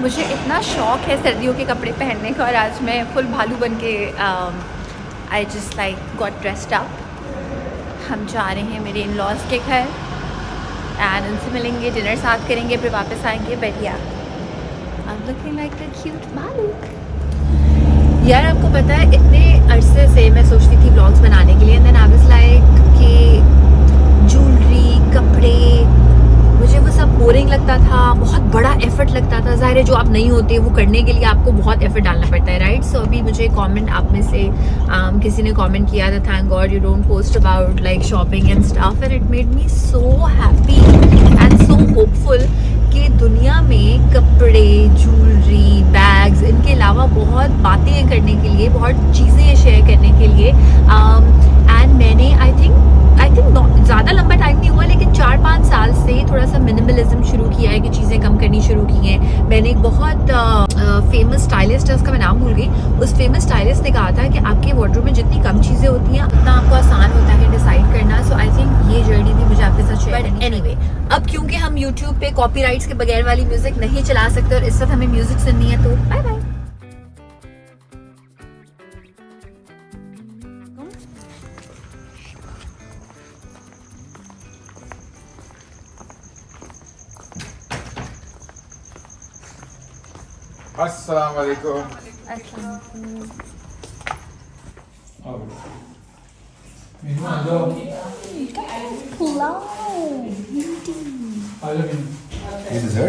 मुझे इतना शौक है सर्दियों के कपड़े पहनने का और आज मैं फुल भालू बन के I just like got dressed up. हम जा रहे हैं मेरे इन लॉज के घर एंड उनसे मिलेंगे, डिनर साथ करेंगे, फिर वापस आएंगे। बढ़िया, I am looking like a cute भालू। यार आपको पता है इतने अरसे से मैं सोचती थी व्लॉग्स बनाने के लिए, and then I was like कि ज्वेलरी, कपड़े, मुझे वो सब बोरिंग लगता था, बहुत बड़ा एफर्ट लगता था। ज़ाहिर है जो आप नहीं होते वो करने के लिए आपको बहुत एफर्ट डालना पड़ता है, राइट? सो अभी मुझे कमेंट आप में से किसी ने कमेंट किया था, thank God you don't post about like shopping and stuff, and it made me so happy and so hopeful कि दुनिया में कपड़े, ज्वेलरी, बैग्स, इनके अलावा बहुत बातें करने के लिए, बहुत चीज़ें शेयर करने के लिए एंड मैंने आई थिंक ज़्यादा लंबा टाइम नहीं हुआ, लेकिन 4-5 साल से थोड़ा सा मिनिमलिज्म शुरू किया है कि चीज़ें कम करनी शुरू की हैं। मैंने एक बहुत फेमस स्टाइलिस्ट है, उसका मैं नाम भूल गई, उस फेमस स्टाइलिस्ट ने कहा था कि आपके वार्डरोब में जितनी कम चीज़ें होती हैं उतना आपको आसान होता है डिसाइड करना। सो आई थिंक ये जर्नी भी मुझे आपके साथ शेयर करनी। एनीवे, अब क्योंकि हम यूट्यूब पे कॉपीराइट्स के बगैर वाली म्यूज़िक नहीं चला सकते और इस वक्त हमें म्यूज़िक सुननी है, तो बाय बाय। अस्सलाम वालेकुम।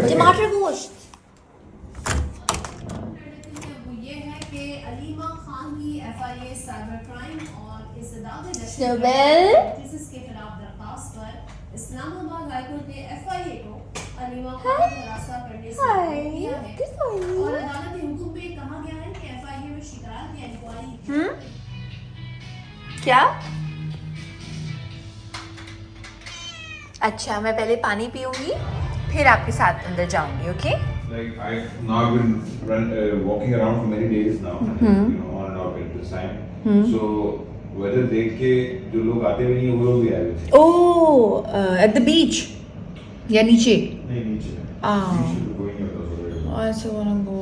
टमाटर गोश्त। वो ये है कि अलीमा खान की FIA साइबर क्राइम और इस स्नोबेल के खिलाफ दरखास्त पर इस्लामाबाद हाईकोर्ट ने FIA को अलीमा खान को खुलासा करने से रोक दिया है और अदालती हुक्म में कहा गया है कि FIA में शिकायत की इंक्वायरी क्या? अच्छा, मैं पहले पानी पीऊंगी फिर आपके साथ अंदर जाऊंगी, okay? Like I've now been walking around for many days now, you know, on and off at this time. So weather देख के जो लोग आते भी नहीं वो लोग भी आए हुए थे। ओह, एट द बीच या नीचे? नहीं नीचे। ऐसे वाला वो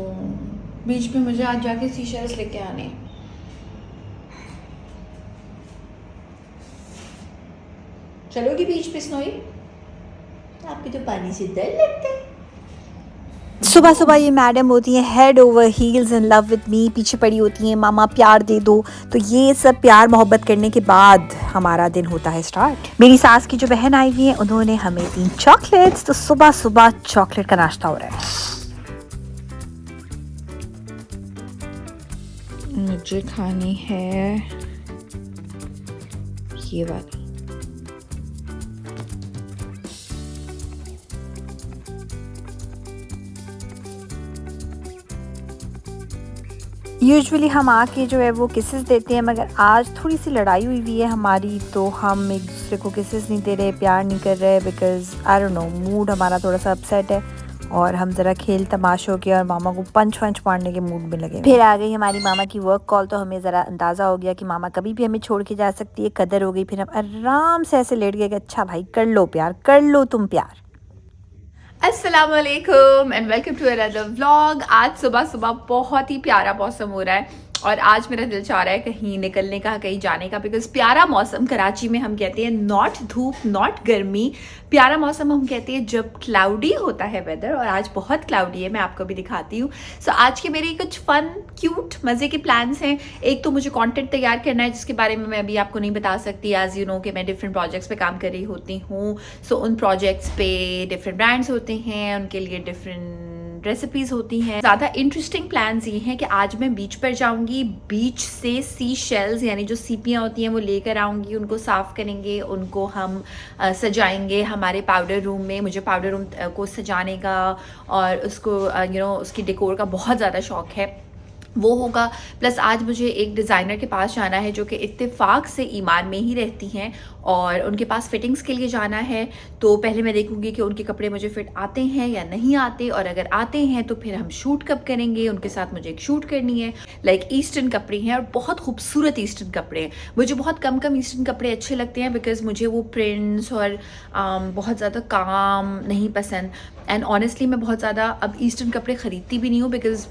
बीच पे मुझे आज जाके सीशेल्स लेके आने हैं। चलोगी बीच पे स्नोई? आपके तो पानी से डर लगता है। सुबह सुबह ये मैडम होती हैं head over heels in love with me, पीछे पड़ी होती हैं मामा प्यार दे दो। तो ये सब प्यार मोहब्बत करने के बाद हमारा दिन होता है स्टार्ट। मेरी सास की जो बहन आई हुई है उन्होंने हमें 3 चॉकलेट्स, तो सुबह सुबह चॉकलेट का नाश्ता हो रहा है। मुझे खानी है ये वाली। यूजुअली हम आके जो है वो किसेस देते हैं, मगर आज थोड़ी सी लड़ाई हुई है हमारी, तो हम एक दूसरे को किसेस नहीं दे रहे, प्यार नहीं कर रहे, because I don't know, mood हमारा थोड़ा सा अपसेट है और हम ज़रा खेल तमाशों के और मामा को पंच मारने के मूड में लगे। फिर आ गई हमारी मामा की वर्क कॉल, तो हमें ज़रा अंदाज़ा हो गया कि मामा कभी भी हमें छोड़ के जा सकती है, कदर हो गई। फिर हम आराम से ऐसे लेट गए कि अच्छा भाई कर लो प्यार, कर लो तुम प्यार। अस्सलाम वालेकुम and welcome to another vlog. आज सुबह सुबह बहुत ही प्यारा मौसम हो रहा है और आज मेरा दिल चाह रहा है कहीं निकलने का, कहीं जाने का, बिकॉज प्यारा मौसम कराची में हम कहते हैं नॉट धूप नॉट गर्मी, प्यारा मौसम हम कहते हैं जब क्लाउडी होता है वेदर, और आज बहुत क्लाउडी है, मैं आपको भी दिखाती हूँ। सो आज के मेरे कुछ फन क्यूट मज़े के प्लान्स हैं। एक तो मुझे कंटेंट तैयार करना है जिसके बारे में मैं अभी आपको नहीं बता सकती, एज यू नो कि मैं डिफरेंट प्रोजेक्ट्स पे काम कर रही होती हूँ। सो उन प्रोजेक्ट्स पे डिफरेंट ब्रांड्स होते हैं, उनके लिए डिफरेंट रेसिपीज होती हैं। ज़्यादा इंटरेस्टिंग प्लान्स ये हैं कि आज मैं बीच पर जाऊंगी, बीच से सी शेल्स यानी जो सीपियाँ होती हैं वो लेकर आऊंगी, उनको साफ़ करेंगे, उनको हम सजाएंगे हमारे पाउडर रूम में। मुझे पाउडर रूम को सजाने का और उसको उसकी डेकोर का बहुत ज़्यादा शौक है। वो होगा। प्लस आज मुझे एक डिज़ाइनर के पास जाना है जो कि इत्तेफाक से ईमान में ही रहती हैं और उनके पास फिटिंग्स के लिए जाना है। तो पहले मैं देखूंगी कि उनके कपड़े मुझे फिट आते हैं या नहीं आते, और अगर आते हैं तो फिर हम शूट कब करेंगे। उनके साथ मुझे एक शूट करनी है। लाइक ईस्टर्न कपड़े हैं और बहुत खूबसूरत ईस्टर्न कपड़े हैं। मुझे बहुत कम ईस्टर्न कपड़े अच्छे लगते हैं बिकॉज मुझे वो प्रिंट्स और बहुत ज़्यादा काम नहीं पसंद। एंड ऑनेस्टली मैं बहुत ज़्यादा अब ईस्टर्न कपड़े ख़रीदती भी नहीं हूँ बिकॉज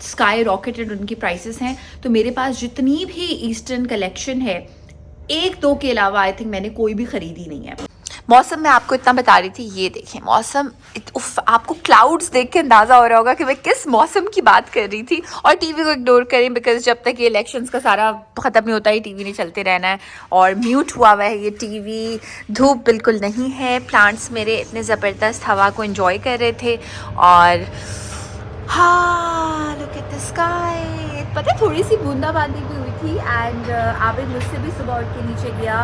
स्काई रॉकेटेड उनकी प्राइसेस हैं। तो मेरे पास जितनी भी ईस्टर्न कलेक्शन है, एक दो के अलावा आई थिंक मैंने कोई भी ख़रीदी नहीं है। मौसम मैं आपको इतना बता रही थी, ये देखें मौसम, आपको क्लाउड्स देख के अंदाज़ा हो रहा होगा कि मैं किस मौसम की बात कर रही थी। और टीवी को इग्नोर करें बिकॉज जब तक ये इलेक्शंस का सारा ख़त्म नहीं होता है टीवी नहीं चलते रहना है और म्यूट हुआ हुआ है ये टीवी। धूप बिल्कुल नहीं है, प्लांट्स मेरे इतने ज़बरदस्त हवा को एंजॉय कर रहे थे। और हाँ, लुक एट द स्काई। पता है थोड़ी सी बूंदाबांदी भी हुई थी एंड आबिद मुझसे भी सुबह उठ के नीचे गया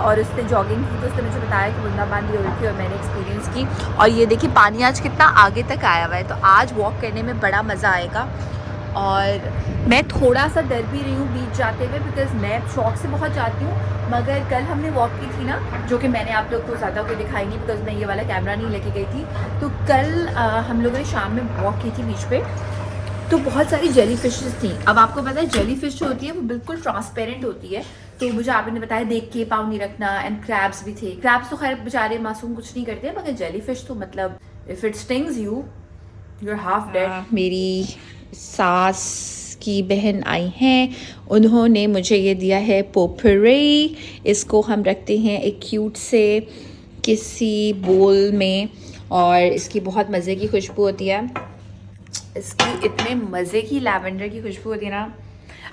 और उसने जॉगिंग की तो उसने मुझे बताया कि बूंदाबांदी हो रही थी और मैंने एक्सपीरियंस की। और ये देखिए पानी आज कितना आगे तक आया हुआ है, तो आज वॉक करने में बड़ा मज़ा आएगा। और मैं थोड़ा सा डर भी रही हूँ बीच जाते हुए बिकॉज मैं शौक से बहुत जाती हूँ, मगर कल हमने वॉक की थी ना, जो कि मैंने आप लोग को ज़्यादा कोई दिखाई नहीं बिकॉज मैं ये वाला कैमरा नहीं लेके गई थी। तो कल हम लोगों ने शाम में वॉक की थी बीच पे, तो बहुत सारी जेली फिशेस थी। अब आपको पता है जेली फिश जो होती है वो बिल्कुल ट्रांसपेरेंट होती है, तो मुझे आपने बताया देख के पाँव नहीं रखना। एंड क्रैब्स भी थे। क्रैब्स तो खैर बेचारे मासूम कुछ नहीं करते, मगर जेली फिश तो मतलब if it stings you are half dead. मेरी सास की बहन आई हैं, उन्होंने मुझे ये दिया है पोटपोर्री। इसको हम रखते हैं एक क्यूट से किसी बोल में और इसकी बहुत मज़े की खुशबू होती है। इसकी इतने मज़े की लैवेंडर की खुशबू होती है ना।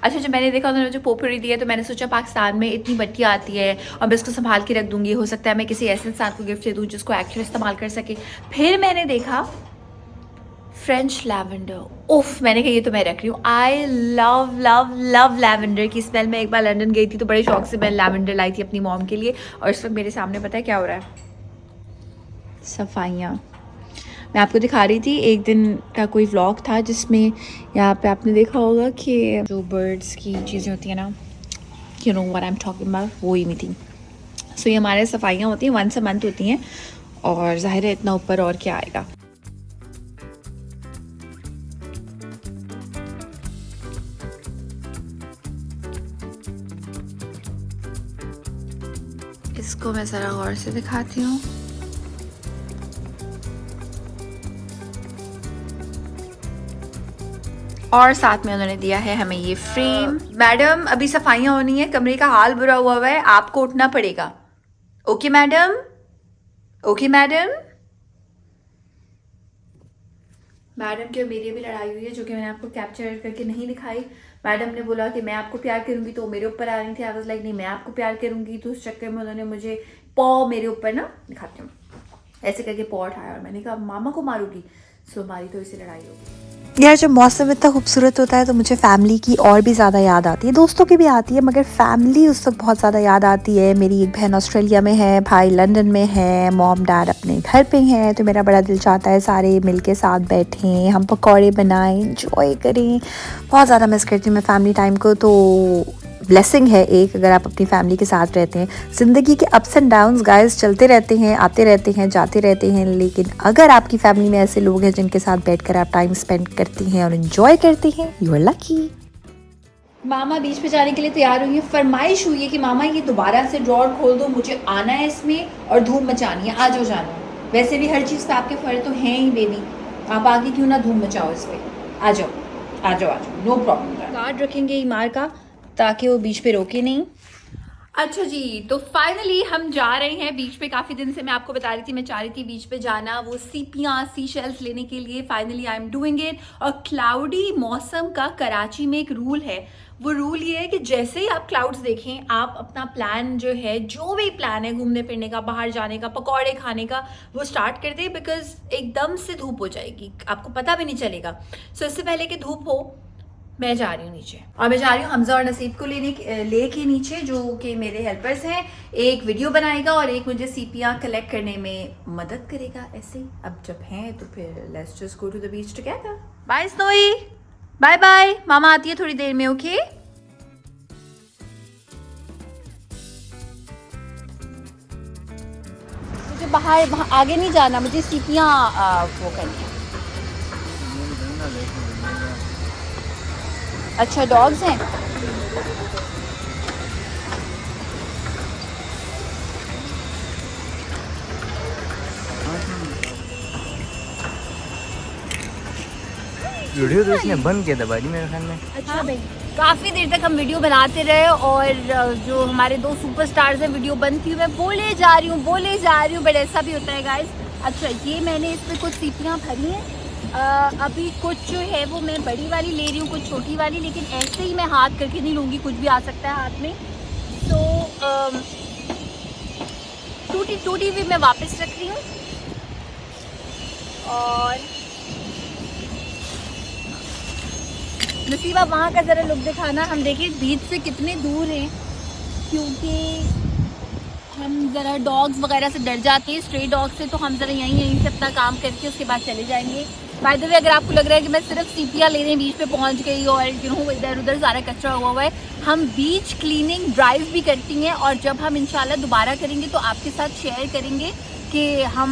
अच्छा, जब मैंने देखा उन्होंने मुझे पोटपोर्री दिया तो मैंने सोचा पाकिस्तान में इतनी बट्टी आती है और मैं इसको संभाल के रख दूँगी, हो सकता है मैं किसी ऐसे इंसान को गिफ्ट दे दूँ जिसको एक्चुअली इस्तेमाल कर सके। फिर मैंने देखा फ्रेंच लैवेंडर, उफ, मैंने कहा ये तो मैं रख रही हूँ। I love love love lavender की स्मेल। मैं एक बार लंदन गई थी तो बड़े शौक से मैं लैवेंडर लाई थी अपनी मॉम के लिए, और इस वक्त मेरे सामने पता है क्या हो रहा है, सफाइयाँ। मैं आपको दिखा रही थी, एक दिन का कोई व्लॉग था जिसमें यहाँ पे आपने देखा होगा कि जो बर्ड्स की चीज़ें होती हैं ना, you know what I am talking about, वो ही थी। सो ये हमारे सफाइयाँ होती हैं, 1 मंथ होती हैं, और ज़ाहिर है इतना ऊपर और क्या आएगा। इसको मैं ज़रा गौर से दिखाती हूँ। और साथ में उन्होंने दिया है हमें ये फ्रेम। मैडम अभी सफाइयाँ होनी है, कमरे का हाल बुरा हुआ है, आपको उठना पड़ेगा। Okay madam, okay madam. Madam की और मेरी भी लड़ाई हुई है जो कि मैंने आपको कैप्चर करके नहीं दिखाई। मैडम ने बोला कि मैं आपको प्यार करूंगी तो मेरे ऊपर आ रही थी। आई वाज लाइक नहीं, मैं आपको प्यार करूंगी, तो उस चक्कर में उन्होंने मुझे पॉ मेरे ऊपर ना, दिखाती हूँ, ऐसे करके पॉ उठाया और मैंने कहा मामा को मारूंगी। सो हमारी तो इसे लड़ाई होगी। यार जब मौसम इतना खूबसूरत होता है तो मुझे फैमिली की और भी ज़्यादा याद आती है, दोस्तों की भी आती है, मगर फैमिली उस वक्त बहुत ज़्यादा याद आती है। मेरी एक बहन ऑस्ट्रेलिया में है, भाई लंदन में है, मॉम डैड अपने घर पे हैं, तो मेरा बड़ा दिल चाहता है सारे मिल के साथ बैठें, हम पकौड़े बनाएं, इंजॉय करें। बहुत ज़्यादा मिस करती हूँ मैं फैमिली टाइम को। तो ब्लेसिंग है एक, अगर आप अपनी फैमिली के साथ रहते हैं। ज़िंदगी के अप्स एंड डाउन्स गाइस चलते रहते हैं, आते रहते हैं, जाते रहते हैं, लेकिन अगर आपकी फैमिली में ऐसे लोग हैं जिनके साथ बैठकर आप टाइम स्पेंड करती हैं और एंजॉय करती हैं, यू आर लकी। मामा बीच पे जाने के लिए तैयार हुई है। फरमाइश हुई है कि मामा ये दोबारा से ड्रॉर खोल दो, मुझे आना है इसमें और धूम मचानी है, आ जाओ जाना। वैसे भी हर चीज़ का आपके फर्ज तो हैं ही बेबी, आप आगे क्यों ना धूम मचाओ इस पर, आ जाओ आ जाओ आ जाओ, नो प्रॉब्लम। कार्ड रखेंगे ईमार का ताकि वो बीच पे रोके नहीं। अच्छा जी, तो फाइनली हम जा रहे हैं बीच पे। काफ़ी दिन से मैं आपको बता रही थी, मैं चाह रही थी बीच पे जाना, वो सीपियाँ सी शेल्स लेने के लिए। Finally I am doing it. और क्लाउडी मौसम का कराची में एक रूल है, वो रूल ये है कि जैसे ही आप क्लाउड्स देखें, आप अपना प्लान जो है, जो भी प्लान है घूमने फिरने का, बाहर जाने का, पकौड़े खाने का, वो स्टार्ट कर दे, बिकॉज एकदम से धूप हो जाएगी, आपको पता भी नहीं चलेगा। सो इससे पहले कि धूप हो, मैं जा रही हूँ नीचे, और मैं जा रही हूँ हमजा और नसीब को लेके नीचे, जो कि मेरे हेल्पर्स हैं। एक वीडियो बनाएगा और एक मुझे सीपियाँ कलेक्ट करने में मदद करेगा। ऐसे ही अब जब हैं तो फिर let's just go to the beach together. Bye Snowy. Bye bye, मामा आती है थोड़ी देर में, ओके? मुझे बाहर आगे नहीं जाना, मुझे सीपियाँ वो करनी है। अच्छा, डॉग्स हैं? वीडियो तो इसने बंद किया था भाई मेरे ख्याल में। अच्छा भाई, काफ़ी देर तक हम वीडियो बनाते रहे और जो हमारे दो सुपरस्टार्स हैं वीडियो बंद की, मैं बोले जा रही हूँ बट ऐसा भी होता है गाइस। अच्छा, ये मैंने इस पर कुछ सीपियाँ भरी हैं। अभी कुछ जो है वो मैं बड़ी वाली ले रही हूँ, कुछ छोटी वाली, लेकिन ऐसे ही मैं हाथ करके नहीं लूँगी, कुछ भी आ सकता है हाथ में। तो टूटी भी मैं वापस रख रही हूँ। और नसीबा वहाँ का ज़रा लुक दिखाना। हम देखिए बीच से कितने दूर हैं, क्योंकि हम ज़रा डॉग्स वगैरह से डर जाते हैं, स्ट्रे डॉग से। तो हम ज़रा यहीं से अपना काम करके उसके बाद चले जाएंगे। बाय द वे, अगर आपको लग रहा है कि मैं सिर्फ सीपियाँ लेने बीच पे पहुँच गई और इधर उधर सारा कचरा हुआ है, हम बीच क्लीनिंग ड्राइव भी करती हैं। और जब हम इंशाल्लाह दोबारा करेंगे तो आपके साथ शेयर करेंगे कि हम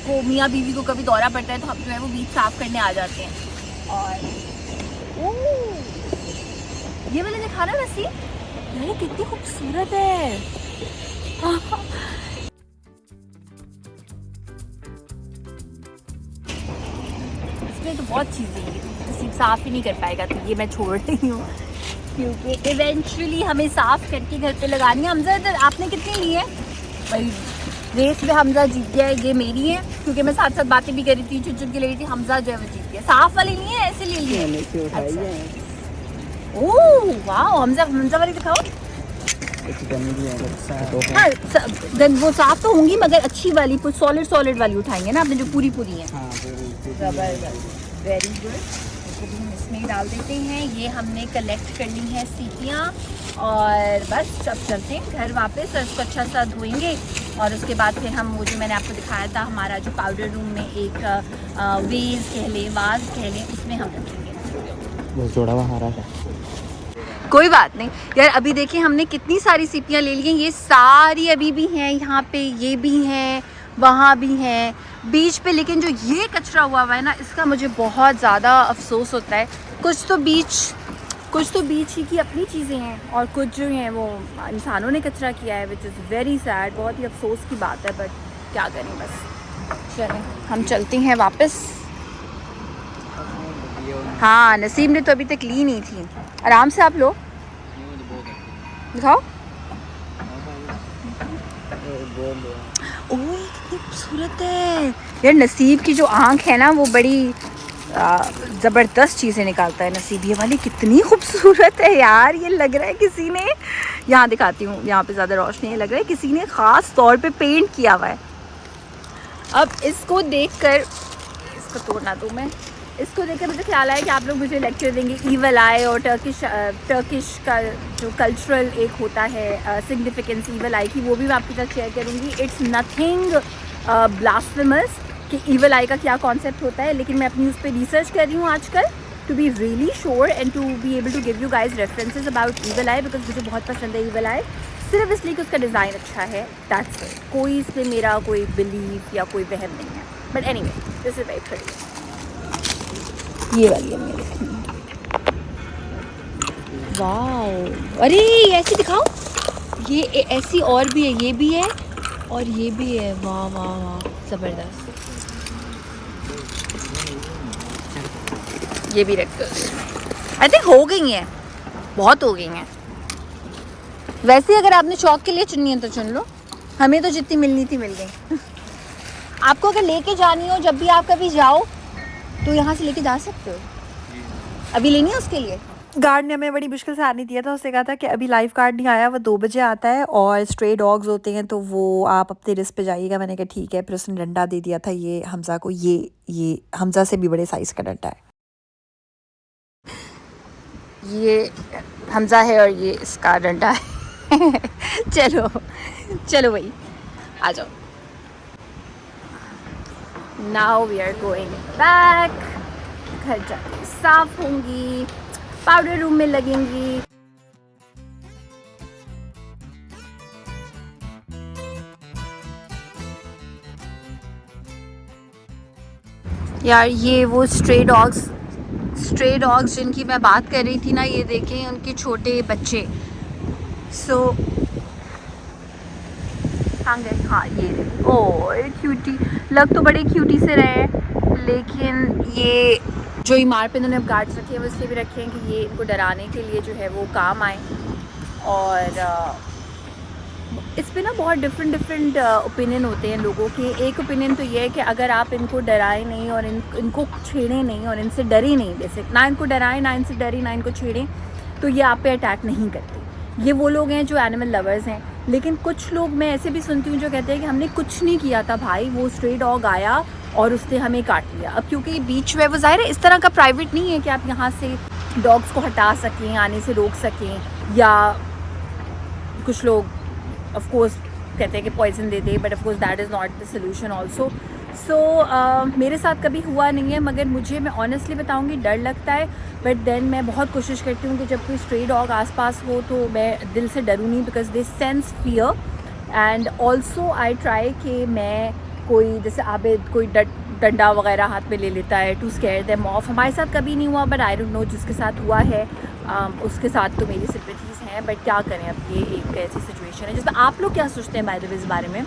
को मियाँ बीवी को कभी दौरा पड़ता है तो हम जो है वो बीच साफ़ करने आ जाते हैं। और ये वाले दिखाना वैसे, ये कितनी खूबसूरत है। इसमें तो बहुत चीज़ें हैं, नसीब साफ़ ही नहीं कर पाएगा, तो ये मैं छोड़ रही हूँ क्योंकि इवेंचुअली हमें साफ़ करके घर पे लगानी है। हमजा, इधर आपने कितनी ली है भाई? रेस में हमजा जीत गया है, ये मेरी है क्योंकि मैं साथ साथ बातें भी कर रही थी, चुप के ले रही थी। हमजा जो है वो जीत गया। साफ़ वाली नहीं है, ऐसे ले लिए। अच्छा। ओह वाह, हमजा वाली दिखाओ। हाँ, देन वो साफ तो होंगी मगर अच्छी वाली, कुछ सॉलिड वाली उठाएंगे ना आपने, जो पूरी है। Very good. इसको भी हम इसमें डाल देते हैं। ये हमने कलेक्ट कर ली है सीपियाँ और बस अब चलते हैं घर वापस और इसको अच्छा सा धोएंगे। और उसके बाद फिर हम वो जो मैंने आपको दिखाया था हमारा जो पाउडर रूम में एक वाज कह लें, उसमें हम रखेंगे। जोड़ा हुआ हरा था। कोई बात नहीं यार। अभी देखिए हमने कितनी सारी सीपियाँ ले ली हैं। ये सारी अभी भी हैं यहाँ पे, ये भी हैं, वहाँ भी हैं बीच पे। लेकिन जो ये कचरा हुआ है ना, इसका मुझे बहुत ज़्यादा अफसोस होता है। कुछ तो बीच ही की अपनी चीज़ें हैं और कुछ जो हैं वो इंसानों ने कचरा किया है, विच इज़ वेरी सैड। बहुत ही अफसोस की बात है, बट क्या करें। बस चलें हम चलते हैं वापस। हाँ, नसीब ने तो अभी तक ली नहीं थी। आराम से आप लो, दिखाओ। ओह कितनी खूबसूरत है यार। नसीब की जो आँख है ना, वो बड़ी ज़बरदस्त चीज़ें निकालता है नसीब। ये वाली कितनी खूबसूरत है यार। ये लग रहा है किसी ने, यहाँ दिखाती हूँ, यहाँ पे ज़्यादा रोशनी है, लग रहा है किसी ने ख़ास तौर पे पेंट किया हुआ है। अब इसको देखकर, इसको तोड़ना दूँ मैं, इसको देखकर मुझे ख्याल आया कि आप लोग मुझे लेक्चर देंगे ईवल आई और टर्किश का जो कल्चरल एक होता है सिग्निफिकेंस ईवल आई की, वो भी मैं आपके साथ शेयर करूँगी। इट्स नथिंग ब्लास्फेमस कि ईवल आई का क्या कॉन्सेप्ट होता है, लेकिन मैं अपनी उस पर रिसर्च कर रही हूँ आजकल to be really sure and to be able to give you guys references about evil eye, because मुझे बहुत पसंद है ईवल आई, सिर्फ इसलिए कि उसका डिज़ाइन अच्छा है। That's it. कोई इसमें मेरा कोई बिलीफ या कोई वहम नहीं है। But anyway, this is very pretty. ये वाली है मेरी। वाह, अरे ऐसी दिखाओ। ये ऐसी और भी है, ये भी है और ये भी है। वाह वाह वाह, ज़बरदस्त। ये भी रख दो। आई थिंक हो गई हैं, बहुत हो गई हैं। वैसे अगर आपने शौक के लिए चुननी है तो चुन लो, हमें तो जितनी मिलनी थी मिल गई। आपको अगर लेके जानी हो, जब भी आप कभी जाओ तो यहाँ से लेके जा सकते हो। अभी लेनी है उसके लिए। गार्ड ने हमें बड़ी मुश्किल से आने दिया था। उसने कहा था कि अभी लाइफ गार्ड नहीं आया, वो 2 बजे आता है और स्ट्रे डॉग्स होते हैं तो वो आप अपने रिस्क पे जाइएगा। मैंने कहा ठीक है। फिर उसने डंडा दे दिया था ये हमजा को। ये हमजा से भी बड़े साइज़ का डंडा है। ये हमजा है और ये इसका डंडा है। चलो भाई, आ जाओ। Now we are going back. घर जाके साफ होंगी, पाउडर रूम में लगेंगी। यार ये वो स्ट्रे डॉग्स जिनकी मैं बात कर रही थी ना, ये देखें उनके छोटे बच्चे। हाँ ये ओह क्यूटी, लग तो बड़े क्यूटी से रहे हैं, लेकिन ये जो इमारत पे इन्होंने गार्ड्स रखे हैं वो इसलिए भी रखे हैं कि ये इनको डराने के लिए जो है वो काम आए। और इस पे ना बहुत डिफरेंट ओपिनियन होते हैं लोगों के। एक ओपिनियन तो ये है कि अगर आप इनको डराएं नहीं और इनको छेड़ें नहीं और इनसे डरें नहीं, बेसिक ना इनको डराएं, ना इनसे डरें, ना इनको छेड़ें, तो ये आप पे अटैक नहीं करते। ये वो लोग हैं जो एनिमल लवर्स हैं। लेकिन कुछ लोग मैं ऐसे भी सुनती हूँ जो कहते हैं कि हमने कुछ नहीं किया था भाई, वो स्ट्रे डॉग आया और उसने हमें काट लिया। अब क्योंकि बीच में वो ज़ाहिर है इस तरह का प्राइवेट नहीं है कि आप यहाँ से डॉग्स को हटा सकें, आने से रोक सकें, या कुछ लोग ऑफ कोर्स कहते हैं कि पॉइजन दे दे, but of course that is not the solution also. So मेरे साथ कभी हुआ नहीं है, मगर मुझे, मैं ऑनेस्टली बताऊंगी, डर लगता है। बट देन मैं बहुत कोशिश करती हूँ कि जब कोई स्ट्रे डॉग आसपास हो तो मैं दिल से डरूँ नहीं, because they sense fear. And also I try कि मैं कोई जैसे आबिद कोई डंडा वगैरह हाथ में ले लेता है टू स्केयर देम ऑफ। हमारे साथ कभी नहीं हुआ, बट आई डोंट नो जिसके साथ हुआ है उसके साथ तो मेरी सिंपैथीज़ हैं। बट क्या करें, अब ये एक ऐसी सिचुएशन है जिसमें आप लोग क्या सोचते हैं बाय द वे इस बारे में,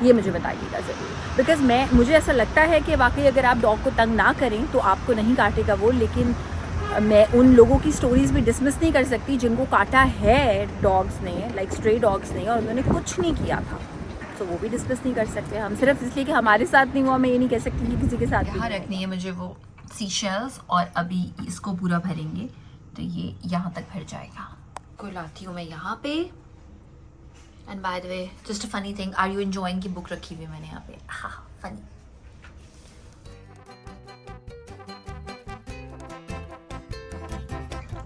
ये मुझे बताइएगा ज़रूर। बिकॉज़ मुझे ऐसा लगता है कि वाकई अगर आप डॉग को तंग ना करें तो आपको नहीं काटेगा वो। लेकिन मैं उन लोगों की स्टोरीज़ भी डिसमिस नहीं कर सकती जिनको काटा है डॉग्स ने, लाइक स्ट्रे डॉग्स ने, और उन्होंने कुछ नहीं किया था, तो वो भी डिसमिस नहीं कर सकते हम। सिर्फ इसलिए कि हमारे साथ नहीं हुआ, मैं ये नहीं कह सकती कि किसी के साथ भी। यहाँ रखनी है मुझे वो सीशेल्स, और अभी इसको पूरा भरेंगे तो ये यहाँ तक भर जाएगा। को लाती हूँ मैं यहाँ पे। And by the way just a funny thing, are you enjoying की बुक रखी हुई है मैंने यहाँ पे। हाँ फनी।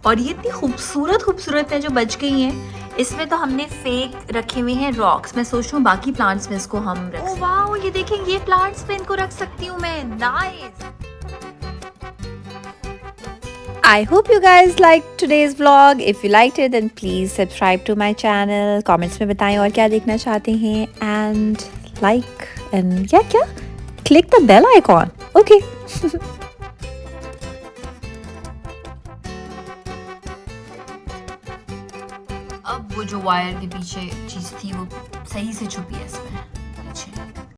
और ये इतनी खूबसूरत है जो बच गई हैं। इसमें तो हमने फेक रखे हुए हैं रॉक्स। मैं सोच रही हूँ बाकी प्लांट्स में इसको हम रख सकते हैं। वाओ, ये देखें, ये प्लांट्स पे इनको रख सकती हूँ मैं। Nice. I hope you guys liked today's vlog. If you liked it, then please subscribe to my channel. Comments में बताएं और क्या देखना चाहते हैं, and like and क्या click the bell icon. Okay. अब वो जो वायर के पीछे चीज़ थी वो सही से छुपी है इसमें पीछे।